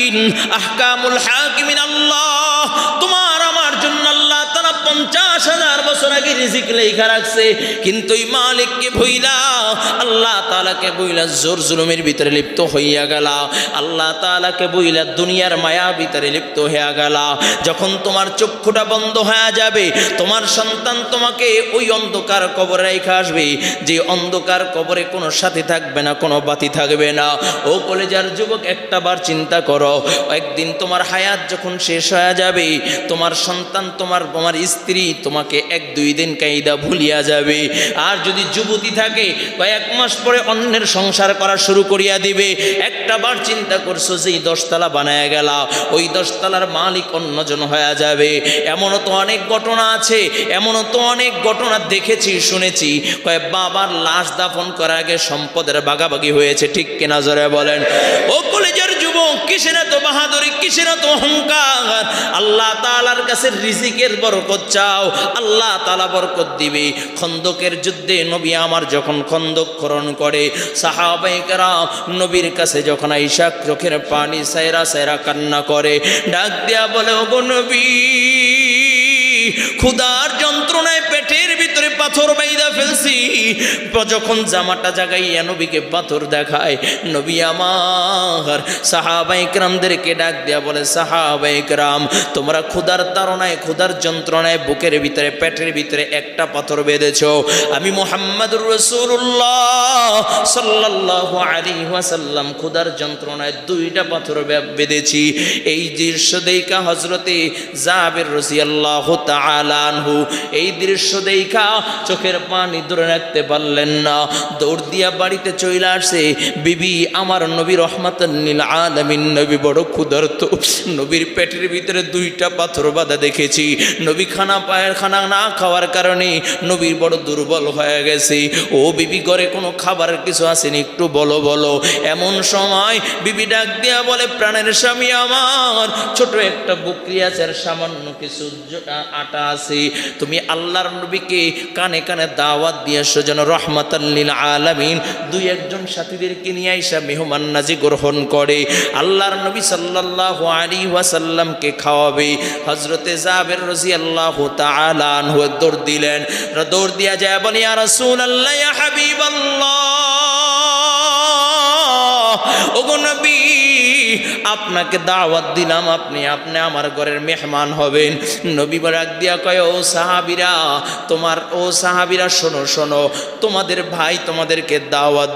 হাকিমিন, আহকামুল হাকিমিন আল্লাহ। তোমার আমার জন্য আল্লাহ তাআলা 50,000 বছর আগে রিজিক লেখা রাখছে, কিন্তু এই মালিককে ভুইলা, আল্লাহ তাআলাকে ভুইলা জোর জুলুমের ভিতরে লিপ্ত হইয়া গেল, আল্লাহ তাআলাকে ভুইলা দুনিয়ার মায়া ভিতরে লিপ্ত হইয়া গেল। যখন তোমার চক্ষুটা বন্ধ হয়ে যাবে, তোমার সন্তান তোমাকে ওই অন্ধকার কবরে রেখে আসবে, যে অন্ধকার কবরে কোনো সাথী থাকবে না, কোনো বাতি থাকবে না। ও কলেজার যুবক, একটাবার চিন্তা করো, একদিন তোমার হায়াত যখন শেষ হয়ে যাবে, তোমার সন্তান, তোমার স্ত্রী তোমাকে 1-2 দিন কাইদা ভুলিয়া যাবে। আর যদি যুবতী থাকে, কয়েক মাস পরে অন্যের সংসার করা শুরু করিয়া দিবে। একটাবার চিন্তা করছো যে 10 তলা বানায় গেল, ওই 10 তলার মালিক অন্যজন হয়ে যাবে। এমনও তো অনেক ঘটনা আছে, এমনও তো অনেক ঘটনা দেখেছি, শুনেছি। কয়েক বাবার লাশ দাফন করার আগে সম্পদের ভাগাভাগি হয়েছে, ঠিক কিনা জোরে বলেন। ও কলেজের যুবক, কিসের এত বাহাদুরি, কিসের এত অহংকার? আল্লাহ তাআলার কাছে রিজিকের বরকত চাও, আল্লাহ তাআলা বরকত দিবে। খন্দকের যুদ্ধে নবী আমার যখন খন্দক খনন করে, সাহাবায়ে কেরাম নবীর কাছে যখন আইসা চোখের পানি সাইরা সাইরা কান্না করে, ডাক দিয়া বলে, ওগো নবী, ক্ষুধার যন্ত্রণায় পেটের ভিতরে পাথর বাইদা ফেলছি। যখন জামাটা জাগাইয়া নবীকে পাথর দেখায়, নবী আমার সাহাবায়ে কেরামদেরকে ডাক দিয়া বলে, সাহাবায়ে কেরাম, তোমরা ক্ষুধার তাড়নায়, ক্ষুধার যন্ত্রণায় বুকের ভিতরে, পেটের ভিতরে একটা পাথর বেঁধেছো, আমি মুহাম্মদুর রাসূলুল্লাহ সাল্লাল্লাহু আলাইহি ওয়াসাল্লাম ক্ষুধার যন্ত্রণায় 2টা পাথর বেঁধেছি। এই দৃশ্য দেখা হযরতে জাবের রাদিয়াল্লাহু তাআলা আনহু এই দৃশ্য দেখা চোখের পানি ধরে রাখতে পারলেন না, দৌড় দিয়া বাড়িতে চলে আসে। বিবি আমার নবী রহমাতাল লিল আলামিন, নবী বড় ক্ষুধার্ত, নবীর পেটের ভিতরে 2টা পাথর বাঁধা দেখেছি। নবী খানা না খাওয়ার কারণে নবীর বড় দুর্বল হয়ে গেছে। ও বিবি, ঘরে কোনো খাবারের কিছু আসেনি, একটু বলো বলো। এমন সময় বিবি ডাক দিয়া বলে, প্রাণের স্বামী আমার, ছোট একটা বকরি আছে আর সামান্য কিছু আটা আছে, তুমি আল্লাহর নবীকে কানে কানে দাওয়াত দিয়েছো যেন রহমাতাল লিল আলামিন 2-1 সাথীদেরকে নিয়ে আইসা মেহমান নাজি গ্রহণ করে, আল্লাহর নবী সাল্লাল্লাহু আলাইহি ওয়াসাল্লামকে খাওয়াবে। হযরতে জাবের রাদিয়াল্লাহু তাআলা আনহু দৌড় দিলেন, দৌড় দিয়া যায় বলে, ইয়া রাসূলুল্লাহ, ইয়া হাবিবাল্লাহ, ওগো নবী, আপনাকে দাওয়াত দিলাম, আপনি আমার ঘরের মেহমান হবেন। নবী ডাক দিয়া কয়, ও সাহাবীরা, শোনো শোনো, তোমাদের ভাই তোমাদেরকে দাওয়াত